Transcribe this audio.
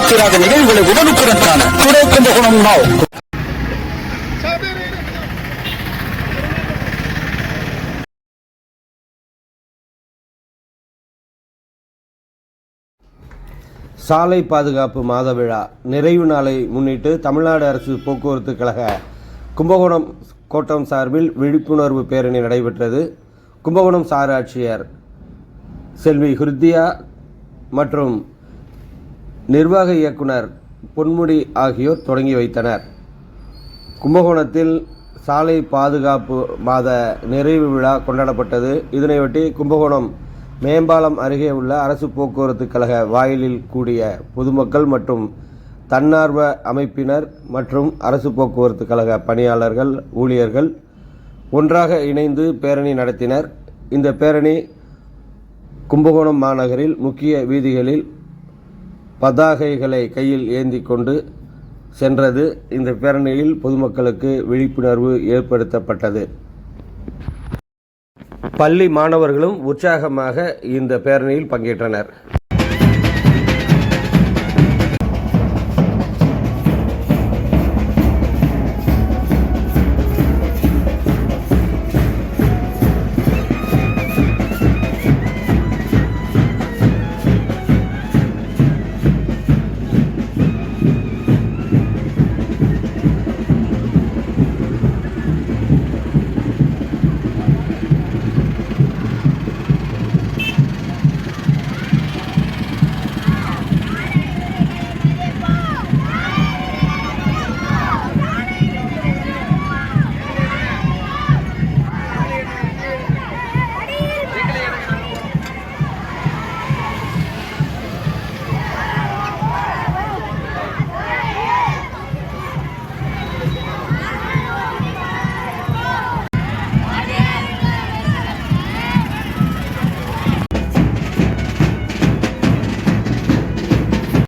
தீராத நிகழ்வுகளை உடனுக்குடன் காண டுடே கும்பகோணம் நாவ். சாலை பாதுகாப்பு மாத விழா நிறைவு நாளை முன்னிட்டு தமிழ்நாடு அரசு போக்குவரத்து கழக கும்பகோணம் கோட்டம் சார்பில் விழிப்புணர்வு பேரணி நடைபெற்றது. கும்பகோணம் சார் ஆட்சியர் செல்வி ஹிருத்தியா மற்றும் நிர்வாக இயக்குனர் பொன்முடி ஆகியோர் தொடங்கி வைத்தனர். கும்பகோணத்தில் சாலை பாதுகாப்பு மாத நிறைவு விழா கொண்டாடப்பட்டது. இதனையொட்டி கும்பகோணம் மேம்பாலம் அருகே உள்ள அரசு போக்குவரத்து கழக வாயிலில் கூடிய பொதுமக்கள் மற்றும் தன்னார்வ அமைப்பினர் மற்றும் அரசு போக்குவரத்து கழக பணியாளர்கள் ஊழியர்கள் ஒன்றாக இணைந்து பேரணி நடத்தினர். இந்த பேரணி கும்பகோணம் மாநகரில் முக்கிய வீதிகளில் பதாகைகளை கையில் ஏந்தி கொண்டு சென்றது. இந்த பேரணியில் பொதுமக்களுக்கு விழிப்புணர்வு ஏற்படுத்தப்பட்டது. பள்ளி மாணவர்களும் உற்சாகமாக இந்த பேரணியில் பங்கேற்றனர்.